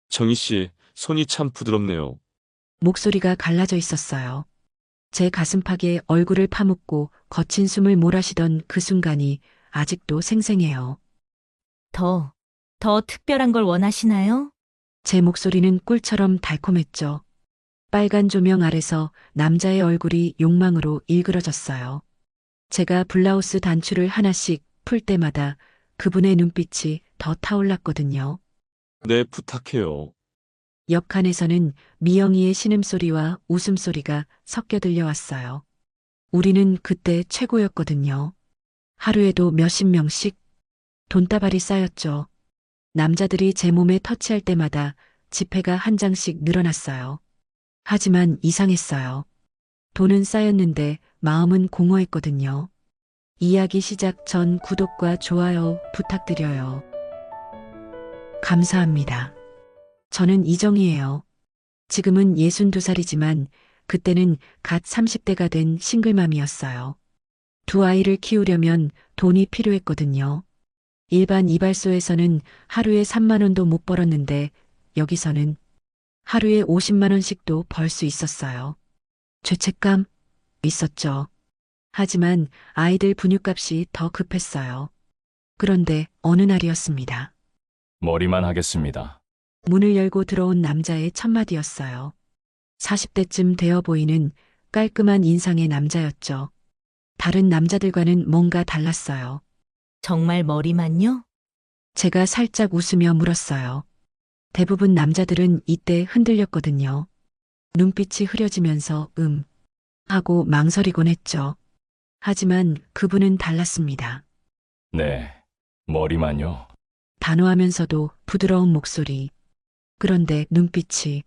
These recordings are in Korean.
정희 씨, 손이 참 부드럽네요. 목소리가 갈라져 있었어요. 제 가슴팍에 얼굴을 파묻고 거친 숨을 몰아쉬던 그 순간이 아직도 생생해요. 더, 더 특별한 걸 원하시나요? 제 목소리는 꿀처럼 달콤했죠. 빨간 조명 아래서 남자의 얼굴이 욕망으로 일그러졌어요. 제가 블라우스 단추를 하나씩 풀 때마다 그분의 눈빛이 더 타올랐거든요. 네, 부탁해요. 옆칸에서는 미영이의 신음소리와 웃음소리가 섞여 들려왔어요. 우리는 그때 최고였거든요. 하루에도 몇십 명씩 돈다발이 쌓였죠. 남자들이 제 몸에 터치할 때마다 지폐가 한 장씩 늘어났어요. 하지만 이상했어요. 돈은 쌓였는데 마음은 공허했거든요. 이야기 시작 전 구독과 좋아요 부탁드려요. 감사합니다. 저는 이정희예요. 지금은 62살이지만 그때는 갓 30대가 된 싱글맘이었어요. 두 아이를 키우려면 돈이 필요했거든요. 일반 이발소에서는 하루에 3만 원도 못 벌었는데 여기서는 하루에 50만 원씩도 벌 수 있었어요. 죄책감 있었죠. 하지만 아이들 분유값이 더 급했어요. 그런데 어느 날이었습니다. 머리만 하겠습니다. 문을 열고 들어온 남자의 첫마디였어요. 40대쯤 되어 보이는 깔끔한 인상의 남자였죠. 다른 남자들과는 뭔가 달랐어요. 정말 머리만요? 제가 살짝 웃으며 물었어요. 대부분 남자들은 이때 흔들렸거든요. 눈빛이 흐려지면서 하고 망설이곤 했죠. 하지만 그분은 달랐습니다. 네, 머리만요. 단호하면서도 부드러운 목소리. 그런데 눈빛이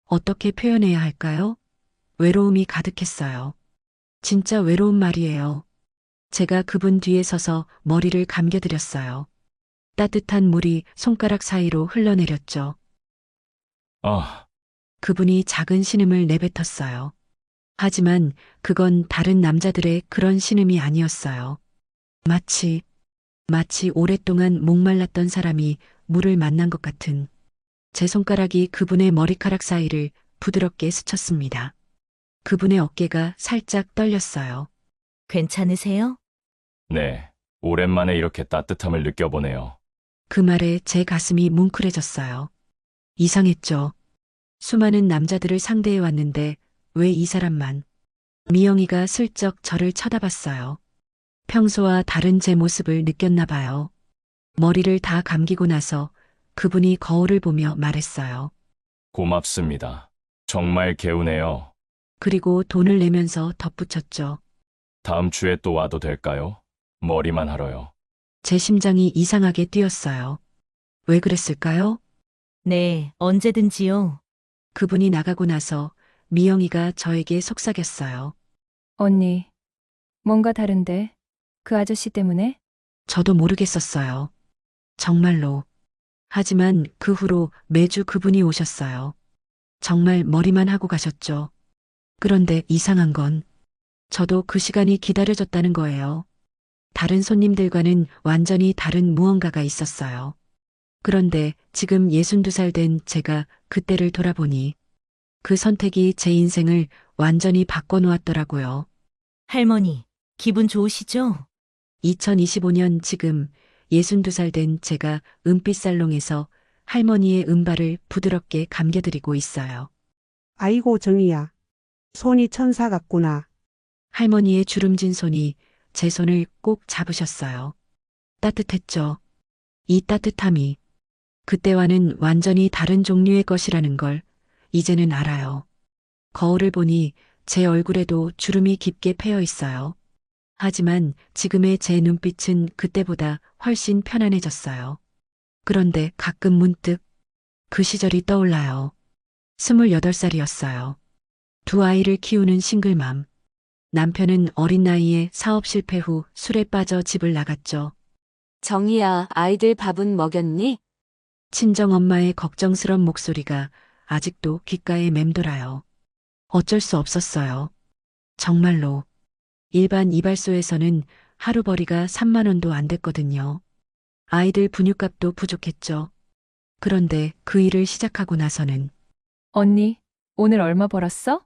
어떻게 표현해야 할까요? 외로움이 가득했어요. 진짜 외로운 말이에요. 제가 그분 뒤에 서서 머리를 감겨드렸어요. 따뜻한 물이 손가락 사이로 흘러내렸죠. 아, 그분이 작은 신음을 내뱉었어요. 하지만 그건 다른 남자들의 그런 신음이 아니었어요. 마치, 마치 오랫동안 목말랐던 사람이 물을 만난 것 같은 제 손가락이 그분의 머리카락 사이를 부드럽게 스쳤습니다. 그분의 어깨가 살짝 떨렸어요. 괜찮으세요? 네. 오랜만에 이렇게 따뜻함을 느껴보네요. 그 말에 제 가슴이 뭉클해졌어요. 이상했죠. 수많은 남자들을 상대해 왔는데 왜 이 사람만. 미영이가 슬쩍 저를 쳐다봤어요. 평소와 다른 제 모습을 느꼈나 봐요. 머리를 다 감기고 나서 그분이 거울을 보며 말했어요. 고맙습니다. 정말 개운해요. 그리고 돈을 내면서 덧붙였죠. 다음 주에 또 와도 될까요? 머리만 하러요. 제 심장이 이상하게 뛰었어요. 왜 그랬을까요? 네, 언제든지요. 그분이 나가고 나서 미영이가 저에게 속삭였어요. 언니, 뭔가 다른데? 그 아저씨 때문에? 저도 모르겠었어요. 정말로. 하지만 그 후로 매주 그분이 오셨어요. 정말 머리만 하고 가셨죠. 그런데 이상한 건 저도 그 시간이 기다려졌다는 거예요. 다른 손님들과는 완전히 다른 무언가가 있었어요. 그런데 지금 62살 된 제가 그때를 돌아보니 그 선택이 제 인생을 완전히 바꿔놓았더라고요. 할머니, 기분 좋으시죠? 2025년 지금 62살 된 제가 은빛 살롱에서 할머니의 은발을 부드럽게 감겨드리고 있어요. 아이고 정이야. 손이 천사 같구나. 할머니의 주름진 손이 제 손을 꼭 잡으셨어요. 따뜻했죠. 이 따뜻함이 그때와는 완전히 다른 종류의 것이라는 걸 이제는 알아요. 거울을 보니 제 얼굴에도 주름이 깊게 패여 있어요. 하지만 지금의 제 눈빛은 그때보다 훨씬 편안해졌어요. 그런데 가끔 문득 그 시절이 떠올라요. 28살이었어요. 두 아이를 키우는 싱글맘. 남편은 어린 나이에 사업 실패 후 술에 빠져 집을 나갔죠. 정희야, 아이들 밥은 먹였니? 친정엄마의 걱정스런 목소리가 아직도 귓가에 맴돌아요. 어쩔 수 없었어요. 정말로. 일반 이발소에서는 하루벌이가 3만 원도 안 됐거든요. 아이들 분유값도 부족했죠. 그런데 그 일을 시작하고 나서는 언니, 오늘 얼마 벌었어?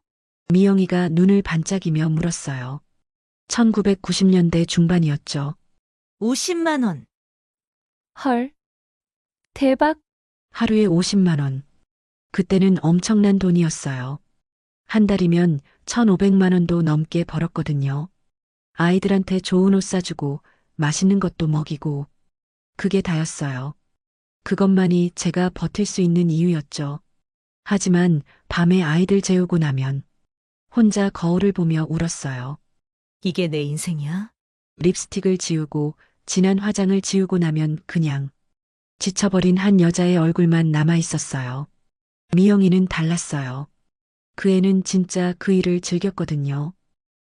미영이가 눈을 반짝이며 물었어요. 1990년대 중반이었죠. 50만 원. 헐. 대박. 하루에 50만 원. 그때는 엄청난 돈이었어요. 한 달이면 1,500만 원도 넘게 벌었거든요. 아이들한테 좋은 옷 사주고 맛있는 것도 먹이고 그게 다였어요. 그것만이 제가 버틸 수 있는 이유였죠. 하지만 밤에 아이들 재우고 나면 혼자 거울을 보며 울었어요. 이게 내 인생이야? 립스틱을 지우고 진한 화장을 지우고 나면 그냥 지쳐버린 한 여자의 얼굴만 남아 있었어요. 미영이는 달랐어요. 그 애는 진짜 그 일을 즐겼거든요.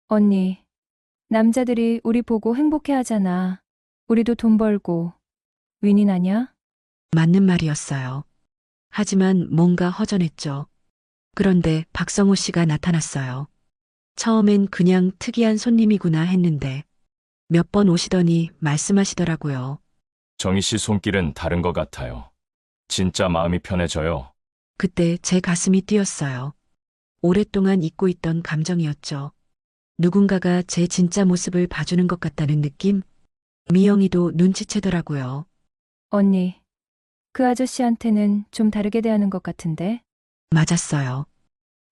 언니, 남자들이 우리 보고 행복해 하잖아. 우리도 돈 벌고. 윈윈하냐? 맞는 말이었어요. 하지만 뭔가 허전했죠. 그런데 박성호 씨가 나타났어요. 처음엔 그냥 특이한 손님이구나 했는데 몇 번 오시더니 말씀하시더라고요. 정희 씨 손길은 다른 것 같아요. 진짜 마음이 편해져요. 그때 제 가슴이 뛰었어요. 오랫동안 잊고 있던 감정이었죠. 누군가가 제 진짜 모습을 봐주는 것 같다는 느낌? 미영이도 눈치채더라고요. 언니, 그 아저씨한테는 좀 다르게 대하는 것 같은데? 맞았어요.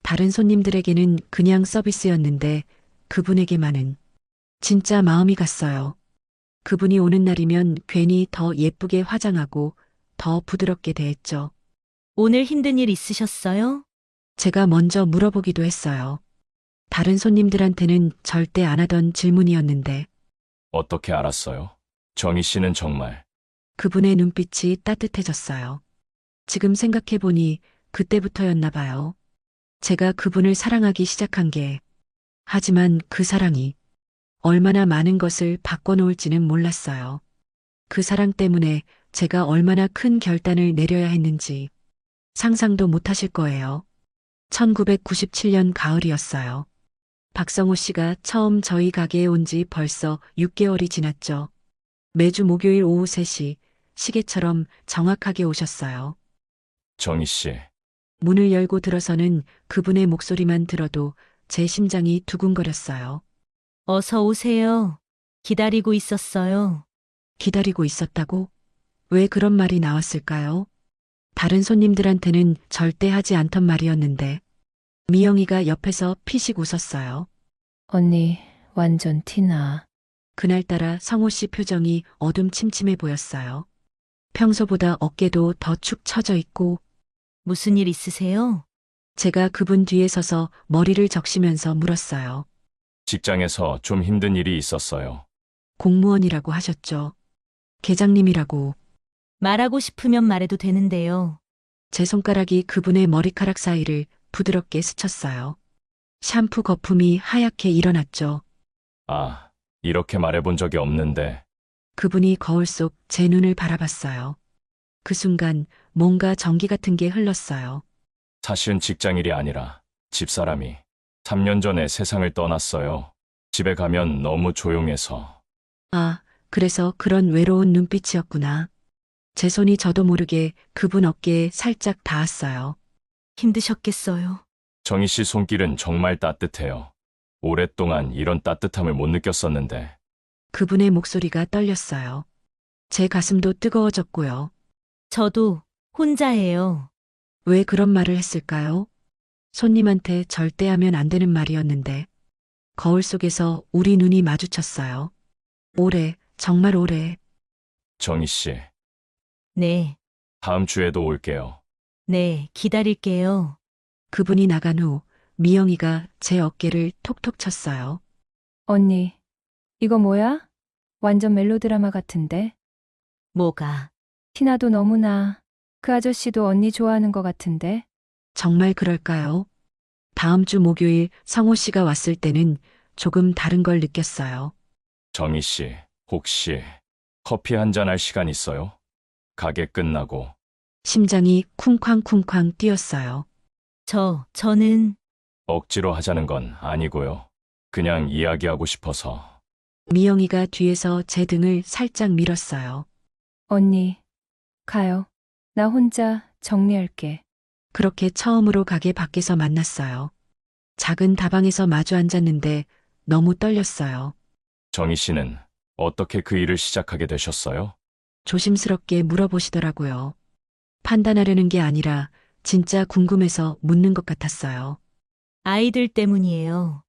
다른 손님들에게는 그냥 서비스였는데 그분에게만은 진짜 마음이 갔어요. 그분이 오는 날이면 괜히 더 예쁘게 화장하고 더 부드럽게 대했죠. 오늘 힘든 일 있으셨어요? 제가 먼저 물어보기도 했어요. 다른 손님들한테는 절대 안 하던 질문이었는데 어떻게 알았어요? 정희 씨는 정말 그분의 눈빛이 따뜻해졌어요. 지금 생각해보니 그때부터였나 봐요. 제가 그분을 사랑하기 시작한 게, 하지만 그 사랑이 얼마나 많은 것을 바꿔놓을지는 몰랐어요. 그 사랑 때문에 제가 얼마나 큰 결단을 내려야 했는지 상상도 못하실 거예요. 1997년 가을이었어요. 박성호 씨가 처음 저희 가게에 온 지 벌써 6개월이 지났죠. 매주 목요일 오후 3시 시계처럼 정확하게 오셨어요. 정희 씨, 문을 열고 들어서는 그분의 목소리만 들어도 제 심장이 두근거렸어요. 어서 오세요. 기다리고 있었어요. 기다리고 있었다고? 왜 그런 말이 나왔을까요? 다른 손님들한테는 절대 하지 않던 말이었는데 미영이가 옆에서 피식 웃었어요. 언니, 완전 티나. 그날따라 성호 씨 표정이 어둠침침해 보였어요. 평소보다 어깨도 더 축 처져 있고 무슨 일 있으세요? 제가 그분 뒤에 서서 머리를 적시면서 물었어요. 직장에서 좀 힘든 일이 있었어요. 공무원이라고 하셨죠. 계장님이라고. 말하고 싶으면 말해도 되는데요. 제 손가락이 그분의 머리카락 사이를 부드럽게 스쳤어요. 샴푸 거품이 하얗게 일어났죠. 아, 이렇게 말해본 적이 없는데 그분이 거울 속 제 눈을 바라봤어요. 그 순간 뭔가 전기 같은 게 흘렀어요. 사실은 직장일이 아니라 집사람이 3년 전에 세상을 떠났어요. 집에 가면 너무 조용해서. 아, 그래서 그런 외로운 눈빛이었구나. 제 손이 저도 모르게 그분 어깨에 살짝 닿았어요. 힘드셨겠어요. 정희 씨 손길은 정말 따뜻해요. 오랫동안 이런 따뜻함을 못 느꼈었는데 그분의 목소리가 떨렸어요. 제 가슴도 뜨거워졌고요. 저도 혼자예요. 왜 그런 말을 했을까요? 손님한테 절대 하면 안 되는 말이었는데 거울 속에서 우리 눈이 마주쳤어요. 오래, 정말 오래. 정희 씨, 네, 다음 주에도 올게요. 네, 기다릴게요. 그분이 나간 후 미영이가 제 어깨를 톡톡 쳤어요. 언니, 이거 뭐야? 완전 멜로드라마 같은데? 뭐가? 티나도 너무나. 그 아저씨도 언니 좋아하는 것 같은데? 정말 그럴까요? 다음 주 목요일 성호 씨가 왔을 때는 조금 다른 걸 느꼈어요. 정희 씨, 혹시 커피 한잔 할 시간 있어요? 가게 끝나고. 심장이 쿵쾅쿵쾅 뛰었어요. 저는 억지로 하자는 건 아니고요. 그냥 이야기하고 싶어서. 미영이가 뒤에서 제 등을 살짝 밀었어요. 언니, 가요. 나 혼자 정리할게. 그렇게 처음으로 가게 밖에서 만났어요. 작은 다방에서 마주 앉았는데 너무 떨렸어요. 정희 씨는 어떻게 그 일을 시작하게 되셨어요? 조심스럽게 물어보시더라고요. 판단하려는 게 아니라 진짜 궁금해서 묻는 것 같았어요. 아이들 때문이에요.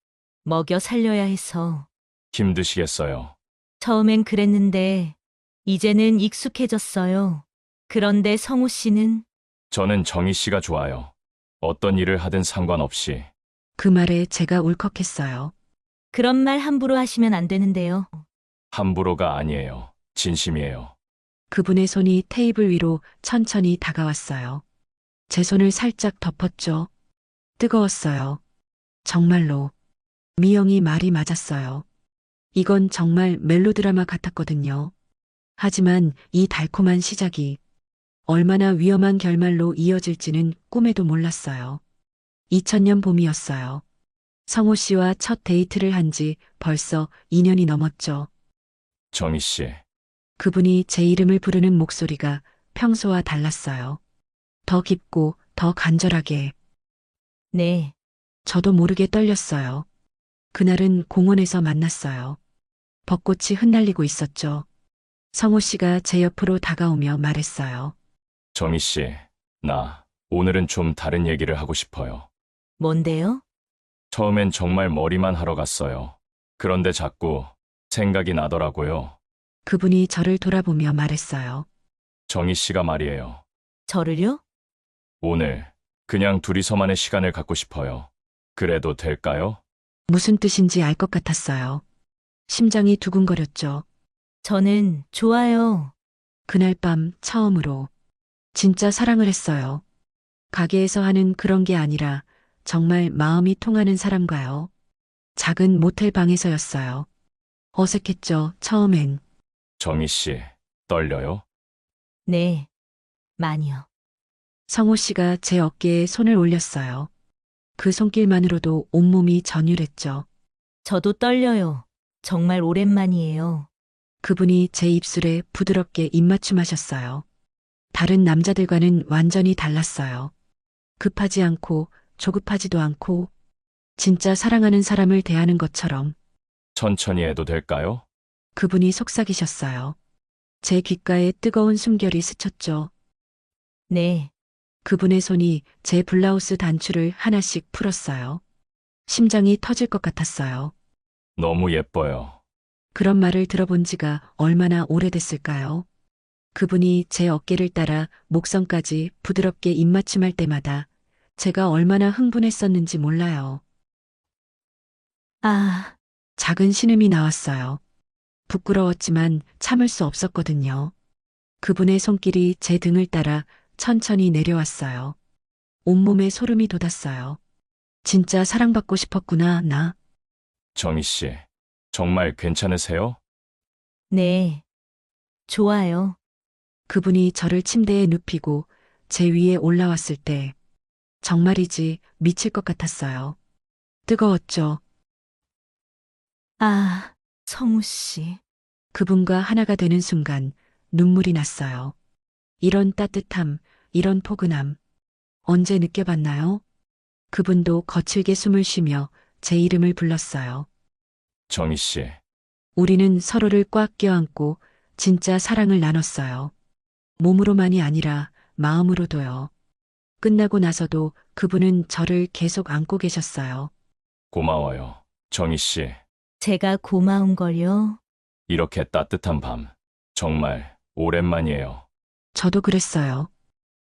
먹여 살려야 해서. 힘드시겠어요. 처음엔 그랬는데, 이제는 익숙해졌어요. 그런데 성우 씨는 저는 정희 씨가 좋아요. 어떤 일을 하든 상관없이. 그 말에 제가 울컥했어요. 그런 말 함부로 하시면 안 되는데요. 함부로가 아니에요. 진심이에요. 그분의 손이 테이블 위로 천천히 다가왔어요. 제 손을 살짝 덮었죠. 뜨거웠어요. 정말로. 미영이 말이 맞았어요. 이건 정말 멜로드라마 같았거든요. 하지만 이 달콤한 시작이 얼마나 위험한 결말로 이어질지는 꿈에도 몰랐어요. 2000년 봄이었어요. 성호 씨와 첫 데이트를 한 지 벌써 2년이 넘었죠. 정희 씨, 그분이 제 이름을 부르는 목소리가 평소와 달랐어요. 더 깊고 더 간절하게. 네, 저도 모르게 떨렸어요. 그날은 공원에서 만났어요. 벚꽃이 흩날리고 있었죠. 성호 씨가 제 옆으로 다가오며 말했어요. 정희 씨, 나 오늘은 좀 다른 얘기를 하고 싶어요. 뭔데요? 처음엔 정말 머리만 하러 갔어요. 그런데 자꾸 생각이 나더라고요. 그분이 저를 돌아보며 말했어요. 정희 씨가 말이에요. 저를요? 오늘 그냥 둘이서만의 시간을 갖고 싶어요. 그래도 될까요? 무슨 뜻인지 알 것 같았어요. 심장이 두근거렸죠. 저는 좋아요. 그날 밤 처음으로 진짜 사랑을 했어요. 가게에서 하는 그런 게 아니라 정말 마음이 통하는 사람과요. 작은 모텔 방에서였어요. 어색했죠, 처음엔. 정희 씨, 떨려요? 네, 많이요. 성호 씨가 제 어깨에 손을 올렸어요. 그 손길만으로도 온몸이 전율했죠. 저도 떨려요. 정말 오랜만이에요. 그분이 제 입술에 부드럽게 입맞춤하셨어요. 다른 남자들과는 완전히 달랐어요. 급하지 않고 조급하지도 않고 진짜 사랑하는 사람을 대하는 것처럼. 천천히 해도 될까요? 그분이 속삭이셨어요. 제 귓가에 뜨거운 숨결이 스쳤죠. 네, 그분의 손이 제 블라우스 단추를 하나씩 풀었어요. 심장이 터질 것 같았어요. 너무 예뻐요. 그런 말을 들어본 지가 얼마나 오래됐을까요? 그분이 제 어깨를 따라 목선까지 부드럽게 입맞춤할 때마다 제가 얼마나 흥분했었는지 몰라요. 아, 작은 신음이 나왔어요. 부끄러웠지만 참을 수 없었거든요. 그분의 손길이 제 등을 따라 천천히 내려왔어요. 온몸에 소름이 돋았어요. 진짜 사랑받고 싶었구나, 나. 정희 씨, 정말 괜찮으세요? 네, 좋아요. 그분이 저를 침대에 눕히고 제 위에 올라왔을 때 정말이지 미칠 것 같았어요. 뜨거웠죠. 아, 성우 씨. 그분과 하나가 되는 순간 눈물이 났어요. 이런 따뜻함, 이런 포근함. 언제 느껴봤나요? 그분도 거칠게 숨을 쉬며 제 이름을 불렀어요. 정희 씨, 우리는 서로를 꽉 껴안고 진짜 사랑을 나눴어요. 몸으로만이 아니라 마음으로도요. 끝나고 나서도 그분은 저를 계속 안고 계셨어요. 고마워요. 정희 씨, 제가 고마운 걸요. 이렇게 따뜻한 밤, 정말 오랜만이에요. 저도 그랬어요.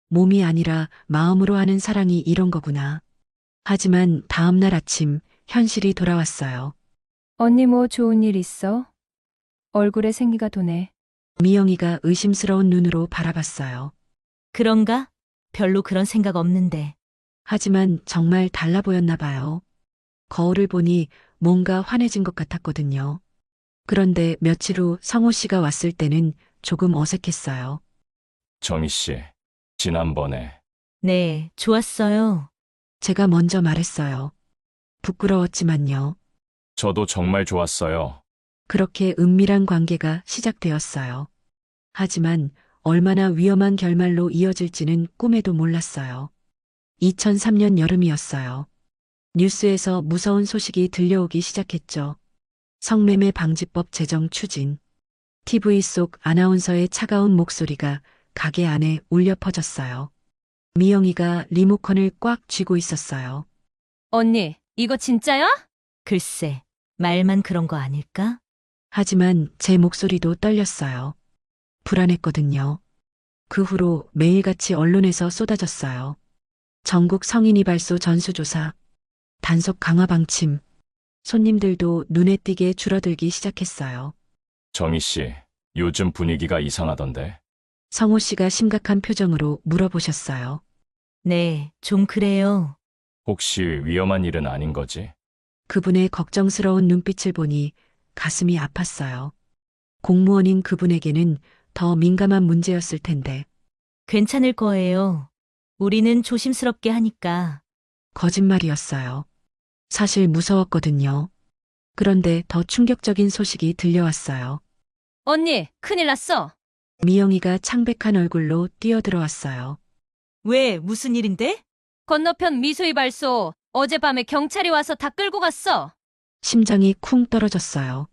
몸이 아니라 마음으로 하는 사랑이 이런 거구나. 하지만 다음날 아침 현실이 돌아왔어요. 언니 뭐 좋은 일 있어? 얼굴에 생기가 도네. 미영이가 의심스러운 눈으로 바라봤어요. 그런가? 별로 그런 생각 없는데. 하지만 정말 달라 보였나 봐요. 거울을 보니 뭔가 환해진 것 같았거든요. 그런데 며칠 후 성호 씨가 왔을 때는 조금 어색했어요. 정희 씨, 지난번에 네, 좋았어요. 제가 먼저 말했어요. 부끄러웠지만요. 저도 정말 좋았어요. 그렇게 은밀한 관계가 시작되었어요. 하지만 얼마나 위험한 결말로 이어질지는 꿈에도 몰랐어요. 2003년 여름이었어요. 뉴스에서 무서운 소식이 들려오기 시작했죠. 성매매 방지법 제정 추진. TV 속 아나운서의 차가운 목소리가 가게 안에 울려 퍼졌어요. 미영이가 리모컨을 꽉 쥐고 있었어요. 언니, 이거 진짜야? 글쎄, 말만 그런 거 아닐까? 하지만 제 목소리도 떨렸어요. 불안했거든요. 그 후로 매일같이 언론에서 쏟아졌어요. 전국 성인 이발소 전수조사, 단속 강화 방침, 손님들도 눈에 띄게 줄어들기 시작했어요. 정희 씨, 요즘 분위기가 이상하던데. 성호 씨가 심각한 표정으로 물어보셨어요. 네, 좀 그래요. 혹시 위험한 일은 아닌 거지? 그분의 걱정스러운 눈빛을 보니 가슴이 아팠어요. 공무원인 그분에게는 더 민감한 문제였을 텐데 괜찮을 거예요. 우리는 조심스럽게 하니까. 거짓말이었어요. 사실 무서웠거든요. 그런데 더 충격적인 소식이 들려왔어요. 언니, 큰일 났어. 미영이가 창백한 얼굴로 뛰어들어왔어요. 왜, 무슨 일인데? 건너편 미수이발소 어젯밤에 경찰이 와서 다 끌고 갔어. 심장이 쿵 떨어졌어요.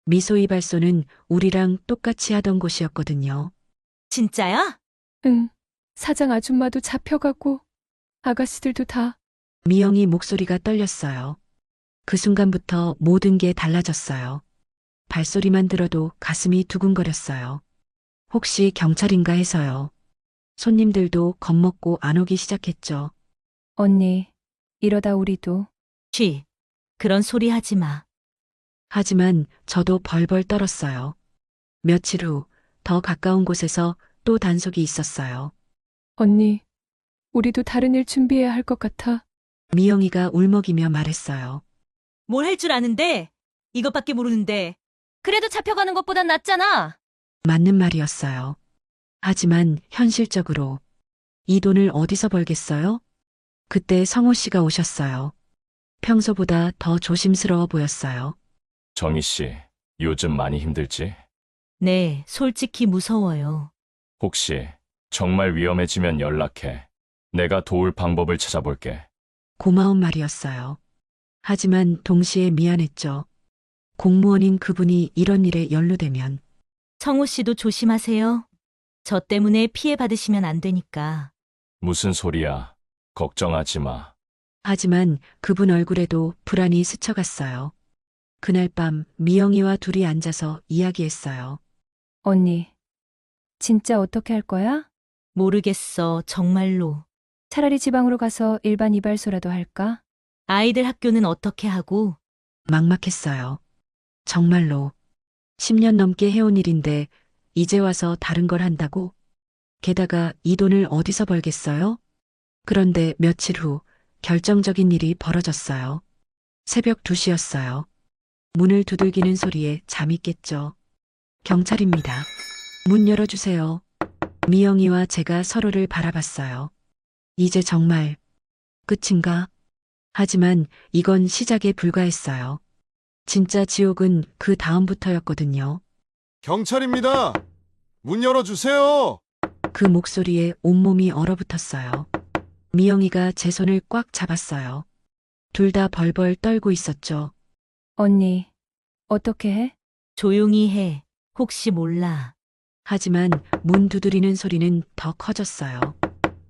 미소이발소는 우리랑 똑같이 하던 곳이었거든요. 진짜야? 응. 사장 아줌마도 잡혀가고 아가씨들도 다. 미영이 목소리가 떨렸어요. 그 순간부터 모든 게 달라졌어요. 발소리만 들어도 가슴이 두근거렸어요. 혹시 경찰인가 해서요. 손님들도 겁먹고 안 오기 시작했죠. 언니, 이러다 우리도. 쉬. 그런 소리 하지 마. 하지만 저도 벌벌 떨었어요. 며칠 후 더 가까운 곳에서 또 단속이 있었어요. 언니, 우리도 다른 일 준비해야 할 것 같아. 미영이가 울먹이며 말했어요. 뭘 할 줄 아는데? 이것밖에 모르는데. 그래도 잡혀가는 것보단 낫잖아. 맞는 말이었어요. 하지만 현실적으로 이 돈을 어디서 벌겠어요? 그때 성호 씨가 오셨어요. 평소보다 더 조심스러워 보였어요. 정희 씨, 요즘 많이 힘들지? 네, 솔직히 무서워요. 혹시 정말 위험해지면 연락해. 내가 도울 방법을 찾아볼게. 고마운 말이었어요. 하지만 동시에 미안했죠. 공무원인 그분이 이런 일에 연루되면 성우 씨도 조심하세요. 저 때문에 피해 받으시면 안 되니까. 무슨 소리야. 걱정하지 마. 하지만 그분 얼굴에도 불안이 스쳐갔어요. 그날 밤 미영이와 둘이 앉아서 이야기했어요. 언니, 진짜 어떻게 할 거야? 모르겠어, 정말로. 차라리 지방으로 가서 일반 이발소라도 할까? 아이들 학교는 어떻게 하고? 막막했어요. 정말로 10년 넘게 해온 일인데 이제 와서 다른 걸 한다고? 게다가 이 돈을 어디서 벌겠어요? 그런데 며칠 후 결정적인 일이 벌어졌어요. 새벽 2시였어요. 문을 두들기는 소리에 잠이 깼죠. 경찰입니다. 문 열어주세요. 미영이와 제가 서로를 바라봤어요. 이제 정말 끝인가? 하지만 이건 시작에 불과했어요. 진짜 지옥은 그 다음부터였거든요. 경찰입니다. 문 열어주세요. 그 목소리에 온몸이 얼어붙었어요. 미영이가 제 손을 꽉 잡았어요. 둘 다 벌벌 떨고 있었죠. 언니, 어떻게 해? 조용히 해. 혹시 몰라. 하지만 문 두드리는 소리는 더 커졌어요.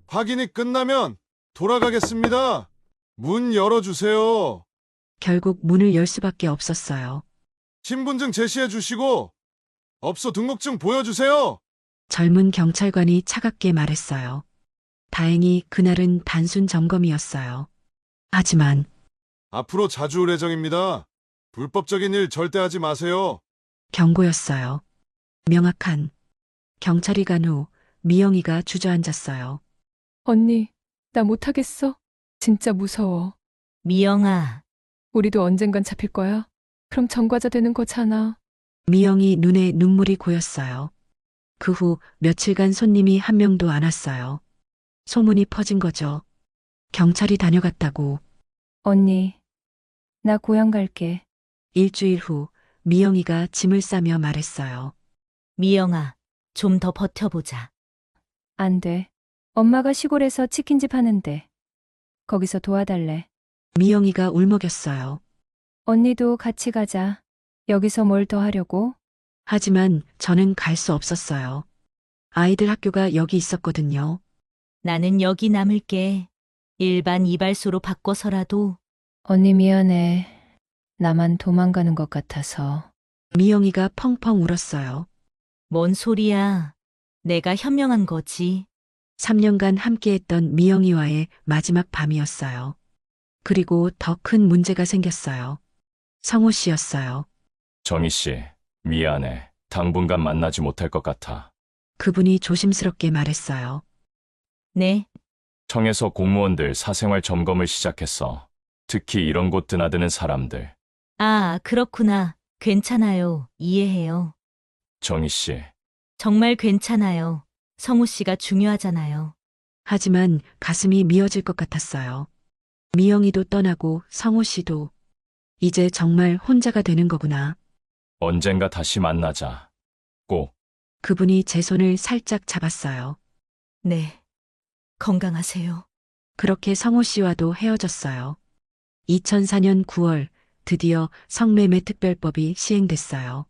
확인이 끝나면 돌아가겠습니다. 문 열어주세요. 결국 문을 열 수밖에 없었어요. 신분증 제시해 주시고 업소 등록증 보여주세요. 젊은 경찰관이 차갑게 말했어요. 다행히 그날은 단순 점검이었어요. 하지만 앞으로 자주 올 예정입니다. 불법적인 일 절대 하지 마세요. 경고였어요. 명확한. 경찰이 간 후 미영이가 주저앉았어요. 언니, 나 못하겠어. 진짜 무서워. 미영아, 우리도 언젠간 잡힐 거야. 그럼 전과자 되는 거잖아. 미영이 눈에 눈물이 고였어요. 그 후 며칠간 손님이 한 명도 안 왔어요. 소문이 퍼진 거죠. 경찰이 다녀갔다고. 언니, 나 고향 갈게. 일주일 후 미영이가 짐을 싸며 말했어요. 미영아, 좀 더 버텨보자. 안 돼. 엄마가 시골에서 치킨집 하는데. 거기서 도와달래. 미영이가 울먹였어요. 언니도 같이 가자. 여기서 뭘 더 하려고? 하지만 저는 갈 수 없었어요. 아이들 학교가 여기 있었거든요. 나는 여기 남을게. 일반 이발소로 바꿔서라도. 언니 미안해. 나만 도망가는 것 같아서. 미영이가 펑펑 울었어요. 뭔 소리야. 내가 현명한 거지. 3년간 함께했던 미영이와의 마지막 밤이었어요. 그리고 더 큰 문제가 생겼어요. 성호 씨였어요. 정희 씨, 미안해. 당분간 만나지 못할 것 같아. 그분이 조심스럽게 말했어요. 네, 청에서 공무원들 사생활 점검을 시작했어. 특히 이런 곳 드나드는 사람들. 아, 그렇구나. 괜찮아요. 이해해요. 정희 씨, 정말 괜찮아요. 성우 씨가 중요하잖아요. 하지만 가슴이 미어질 것 같았어요. 미영이도 떠나고 성호 씨도 이제 정말 혼자가 되는 거구나. 언젠가 다시 만나자. 꼭. 그분이 제 손을 살짝 잡았어요. 네. 건강하세요. 그렇게 성호 씨와도 헤어졌어요. 2004년 9월 드디어 성매매 특별법이 시행됐어요.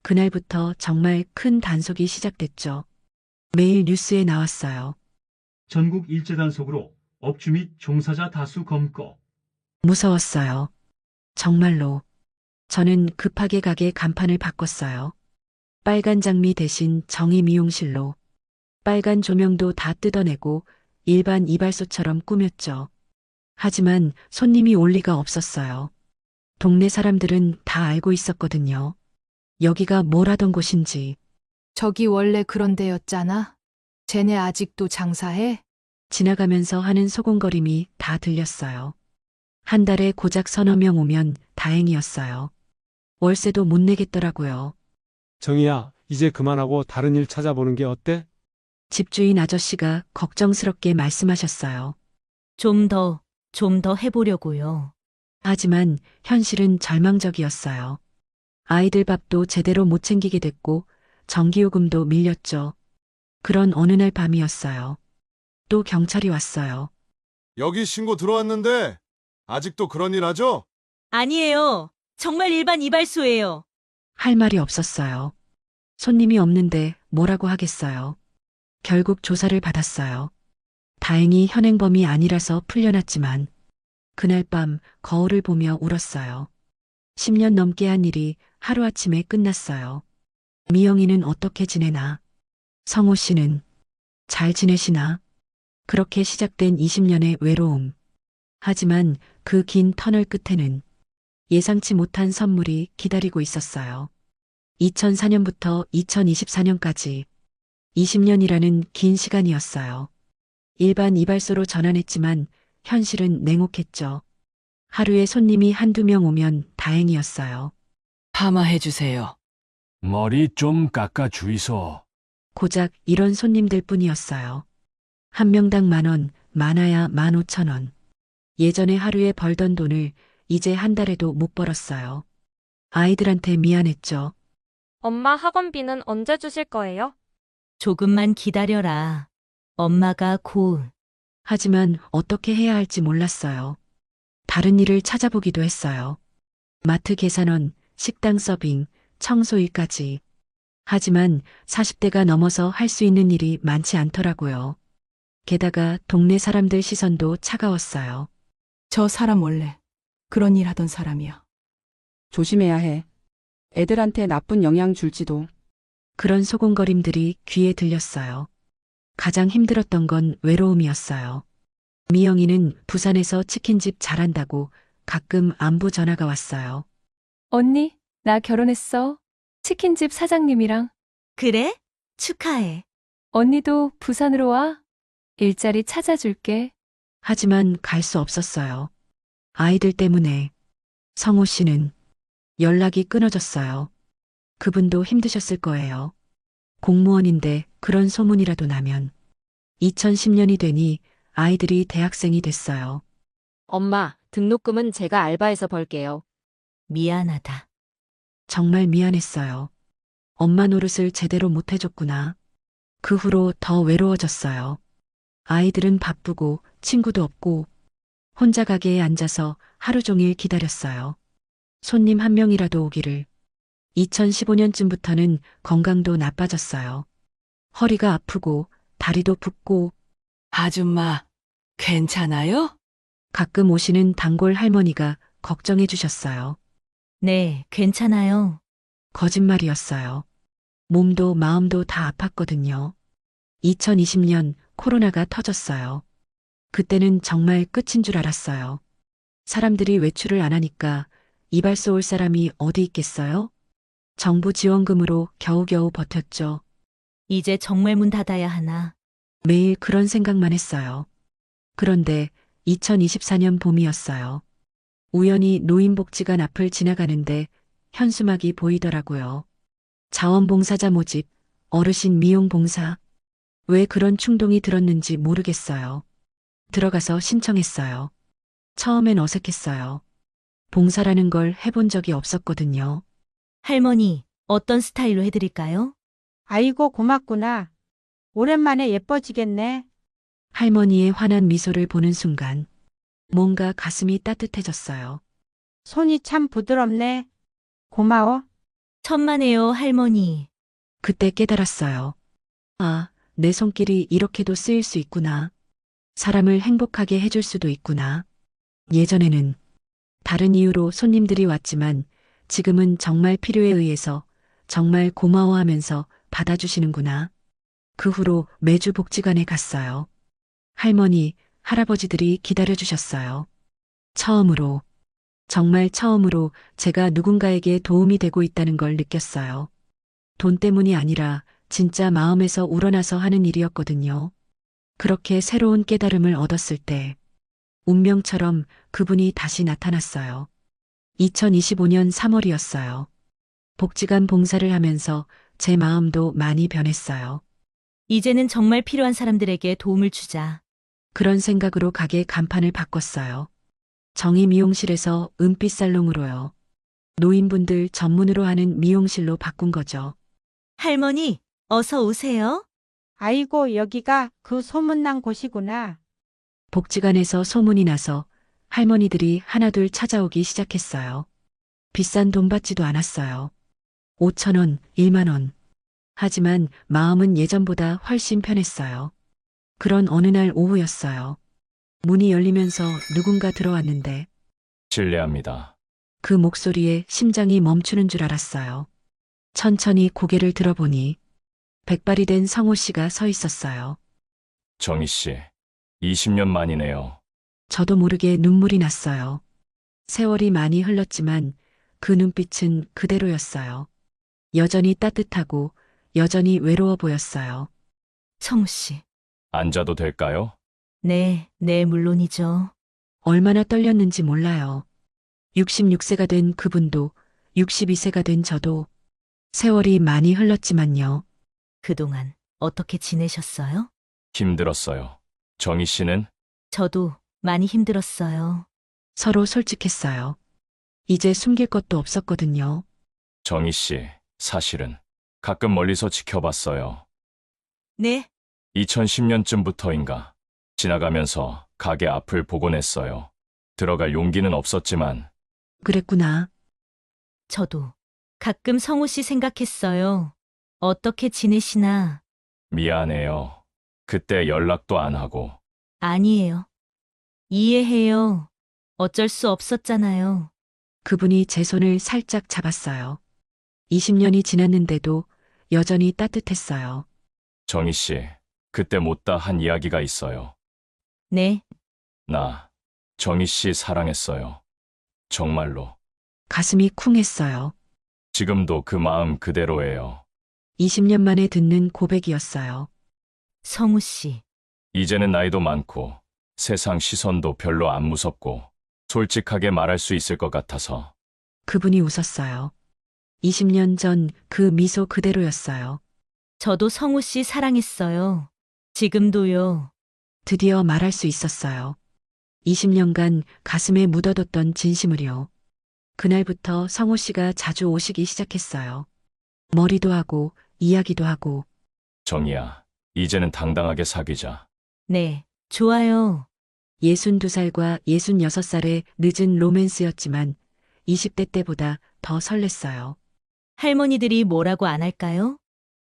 그날부터 정말 큰 단속이 시작됐죠. 매일 뉴스에 나왔어요. 전국 일제 단속으로 업주 및 종사자 다수 검거. 무서웠어요. 정말로. 저는 급하게 가게 간판을 바꿨어요. 빨간 장미 대신 정의 미용실로. 빨간 조명도 다 뜯어내고 일반 이발소처럼 꾸몄죠. 하지만 손님이 올 리가 없었어요. 동네 사람들은 다 알고 있었거든요. 여기가 뭘 하던 곳인지. 저기 원래 그런 데였잖아. 쟤네 아직도 장사해? 지나가면서 하는 소곤거림이 다 들렸어요. 한 달에 고작 서너 명 오면 다행이었어요. 월세도 못 내겠더라고요. 정희야, 이제 그만하고 다른 일 찾아보는 게 어때? 집주인 아저씨가 걱정스럽게 말씀하셨어요. 좀 더 해보려고요. 하지만 현실은 절망적이었어요. 아이들 밥도 제대로 못 챙기게 됐고 전기요금도 밀렸죠. 그런 어느 날 밤이었어요. 또 경찰이 왔어요. 여기 신고 들어왔는데 아직도 그런 일 하죠? 아니에요. 정말 일반 이발소예요. 할 말이 없었어요. 손님이 없는데 뭐라고 하겠어요. 결국 조사를 받았어요. 다행히 현행범이 아니라서 풀려났지만 그날 밤 거울을 보며 울었어요. 10년 넘게 한 일이 하루아침에 끝났어요. 미영이는 어떻게 지내나? 성호 씨는 잘 지내시나? 그렇게 시작된 20년의 외로움. 하지만 그 긴 터널 끝에는 예상치 못한 선물이 기다리고 있었어요. 2004년부터 2024년까지 20년이라는 긴 시간이었어요. 일반 이발소로 전환했지만 현실은 냉혹했죠. 하루에 손님이 한두 명 오면 다행이었어요. 파마해주세요. 머리 좀 깎아 주이소. 고작 이런 손님들 뿐이었어요. 한 명당 10,000원, 많아야 15,000원. 예전에 하루에 벌던 돈을 이제 한 달에도 못 벌었어요. 아이들한테 미안했죠. 엄마 학원비는 언제 주실 거예요? 조금만 기다려라. 엄마가 곧. 하지만 어떻게 해야 할지 몰랐어요. 다른 일을 찾아보기도 했어요. 마트 계산원, 식당 서빙, 청소일까지. 하지만 40대가 넘어서 할 수 있는 일이 많지 않더라고요. 게다가 동네 사람들 시선도 차가웠어요. 저 사람 원래 그런 일 하던 사람이야. 조심해야 해. 애들한테 나쁜 영향 줄지도. 그런 소곤거림들이 귀에 들렸어요. 가장 힘들었던 건 외로움이었어요. 미영이는 부산에서 치킨집 잘한다고 가끔 안부 전화가 왔어요. 언니, 나 결혼했어. 치킨집 사장님이랑. 그래? 축하해. 언니도 부산으로 와. 일자리 찾아줄게. 하지만 갈 수 없었어요. 아이들 때문에. 성호 씨는 연락이 끊어졌어요. 그분도 힘드셨을 거예요. 공무원인데 그런 소문이라도 나면. 2010년이 되니 아이들이 대학생이 됐어요. 엄마, 등록금은 제가 알바해서 벌게요. 미안하다. 정말 미안했어요. 엄마 노릇을 제대로 못 해줬구나. 그 후로 더 외로워졌어요. 아이들은 바쁘고 친구도 없고 혼자 가게에 앉아서 하루 종일 기다렸어요. 손님 한 명이라도 오기를. 2015년쯤부터는 건강도 나빠졌어요. 허리가 아프고 다리도 붓고 아줌마, 괜찮아요? 가끔 오시는 단골 할머니가 걱정해 주셨어요. 네, 괜찮아요. 거짓말이었어요. 몸도 마음도 다 아팠거든요. 2020년 코로나가 터졌어요. 그때는 정말 끝인 줄 알았어요. 사람들이 외출을 안 하니까 이발소 올 사람이 어디 있겠어요? 정부 지원금으로 겨우겨우 버텼죠. 이제 정말 문 닫아야 하나. 매일 그런 생각만 했어요. 그런데 2024년 봄이었어요. 우연히 노인복지관 앞을 지나가는데 현수막이 보이더라고요. 자원봉사자 모집, 어르신 미용 봉사. 왜 그런 충동이 들었는지 모르겠어요. 들어가서 신청했어요. 처음엔 어색했어요. 봉사라는 걸 해본 적이 없었거든요. 할머니, 어떤 스타일로 해드릴까요? 아이고, 고맙구나. 오랜만에 예뻐지겠네. 할머니의 환한 미소를 보는 순간 뭔가 가슴이 따뜻해졌어요. 손이 참 부드럽네. 고마워. 천만에요, 할머니. 그때 깨달았어요. 아, 내 손길이 이렇게도 쓰일 수 있구나. 사람을 행복하게 해줄 수도 있구나. 예전에는 다른 이유로 손님들이 왔지만 지금은 정말 필요에 의해서 정말 고마워하면서 받아주시는구나. 그 후로 매주 복지관에 갔어요. 할머니, 할아버지들이 기다려주셨어요. 처음으로, 정말 처음으로 제가 누군가에게 도움이 되고 있다는 걸 느꼈어요. 돈 때문이 아니라 진짜 마음에서 우러나서 하는 일이었거든요. 그렇게 새로운 깨달음을 얻었을 때 운명처럼 그분이 다시 나타났어요. 2025년 3월이었어요. 복지관 봉사를 하면서 제 마음도 많이 변했어요. 이제는 정말 필요한 사람들에게 도움을 주자. 그런 생각으로 가게 간판을 바꿨어요. 정의 미용실에서 은빛 살롱으로요. 노인분들 전문으로 하는 미용실로 바꾼 거죠. 할머니, 어서 오세요. 아이고, 여기가 그 소문난 곳이구나. 복지관에서 소문이 나서 할머니들이 하나둘 찾아오기 시작했어요. 비싼 돈 받지도 않았어요. 5,000원, 1만원. 하지만 마음은 예전보다 훨씬 편했어요. 그런 어느 날 오후였어요. 문이 열리면서 누군가 들어왔는데 실례합니다. 그 목소리에 심장이 멈추는 줄 알았어요. 천천히 고개를 들어보니 백발이 된 성호 씨가 서 있었어요. 정희 씨, 20년 만이네요. 저도 모르게 눈물이 났어요. 세월이 많이 흘렀지만 그 눈빛은 그대로였어요. 여전히 따뜻하고 여전히 외로워 보였어요. 성우 씨. 앉아도 될까요? 네, 물론이죠. 얼마나 떨렸는지 몰라요. 66세가 된 그분도 62세가 된 저도 세월이 많이 흘렀지만요. 그동안 어떻게 지내셨어요? 힘들었어요. 정희 씨는? 저도 많이 힘들었어요. 서로 솔직했어요. 이제 숨길 것도 없었거든요. 정희 씨, 사실은 가끔 멀리서 지켜봤어요. 네, 2010년쯤부터인가 지나가면서 가게 앞을 보곤 했어요. 들어갈 용기는 없었지만 그랬구나. 저도 가끔 성우 씨 생각했어요. 어떻게 지내시나? 미안해요. 그때 연락도 안 하고. 아니에요. 이해해요. 어쩔 수 없었잖아요. 그분이 제 손을 살짝 잡았어요. 20년이 지났는데도 여전히 따뜻했어요. 정희 씨, 그때 못다 한 이야기가 있어요. 네, 나 정희 씨 사랑했어요. 정말로. 가슴이 쿵했어요. 지금도 그 마음 그대로예요. 20년 만에 듣는 고백이었어요. 성우 씨. 이제는 나이도 많고 세상 시선도 별로 안 무섭고 솔직하게 말할 수 있을 것 같아서. 그분이 웃었어요. 20년 전 그 미소 그대로였어요. 저도 성우 씨 사랑했어요. 지금도요. 드디어 말할 수 있었어요. 20년간 가슴에 묻어뒀던 진심을요. 그날부터 성호 씨가 자주 오시기 시작했어요. 머리도 하고 이야기도 하고. 정희야, 이제는 당당하게 사귀자. 네, 좋아요. 62살과 66살의 늦은 로맨스였지만 20대 때보다 더 설렜어요. 할머니들이 뭐라고 안 할까요?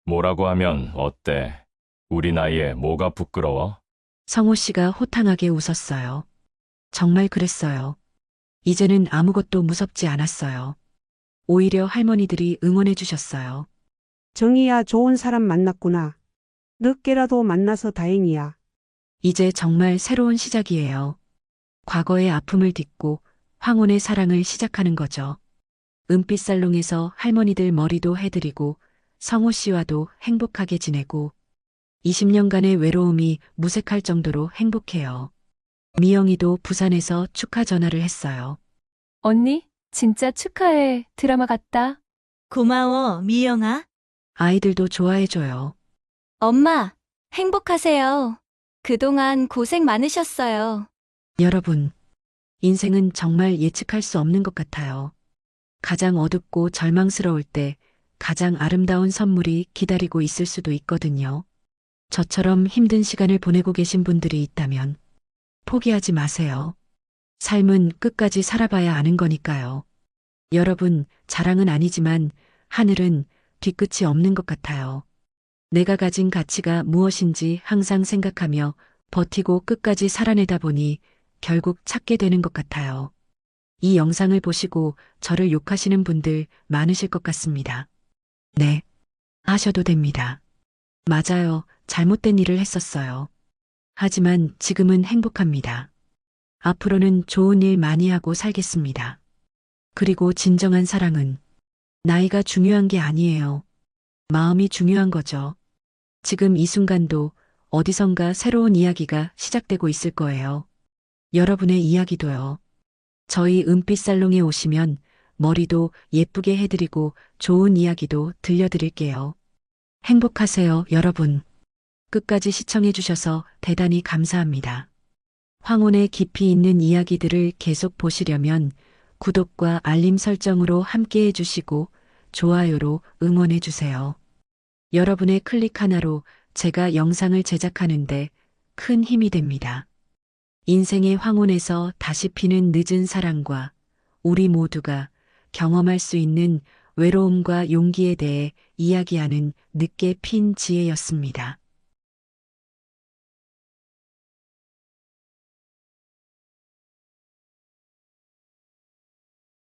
뭐라고 하면 어때? 우리 나이에 뭐가 부끄러워? 성호 씨가 호탕하게 웃었어요. 정말 그랬어요. 이제는 아무것도 무섭지 않았어요. 오히려 할머니들이 응원해 주셨어요. 정희야, 좋은 사람 만났구나. 늦게라도 만나서 다행이야. 이제 정말 새로운 시작이에요. 과거의 아픔을 딛고 황혼의 사랑을 시작하는 거죠. 은빛 살롱에서 할머니들 머리도 해드리고 성호 씨와도 행복하게 지내고 20년간의 외로움이 무색할 정도로 행복해요. 미영이도 부산에서 축하 전화를 했어요. 언니, 진짜 축하해. 드라마 같다. 고마워, 미영아. 아이들도 좋아해줘요. 엄마, 행복하세요. 그동안 고생 많으셨어요. 여러분, 인생은 정말 예측할 수 없는 것 같아요. 가장 어둡고 절망스러울 때 가장 아름다운 선물이 기다리고 있을 수도 있거든요. 저처럼 힘든 시간을 보내고 계신 분들이 있다면 포기하지 마세요. 삶은 끝까지 살아봐야 아는 거니까요. 여러분, 자랑은 아니지만 하늘은 뒤끝이 없는 것 같아요. 내가 가진 가치가 무엇인지 항상 생각하며 버티고 끝까지 살아내다 보니 결국 찾게 되는 것 같아요. 이 영상을 보시고 저를 욕하시는 분들 많으실 것 같습니다. 네, 하셔도 됩니다. 맞아요. 잘못된 일을 했었어요. 하지만 지금은 행복합니다. 앞으로는 좋은 일 많이 하고 살겠습니다. 그리고 진정한 사랑은 나이가 중요한 게 아니에요. 마음이 중요한 거죠. 지금 이 순간도 어디선가 새로운 이야기가 시작되고 있을 거예요. 여러분의 이야기도요. 저희 은빛 살롱에 오시면 머리도 예쁘게 해드리고 좋은 이야기도 들려드릴게요. 행복하세요, 여러분. 끝까지 시청해주셔서 대단히 감사합니다. 황혼의 깊이 있는 이야기들을 계속 보시려면 구독과 알림 설정으로 함께 해주시고 좋아요로 응원해주세요. 여러분의 클릭 하나로 제가 영상을 제작하는데 큰 힘이 됩니다. 인생의 황혼에서 다시 피는 늦은 사랑과 우리 모두가 경험할 수 있는 외로움과 용기에 대해 이야기하는 늦게 핀 지혜였습니다.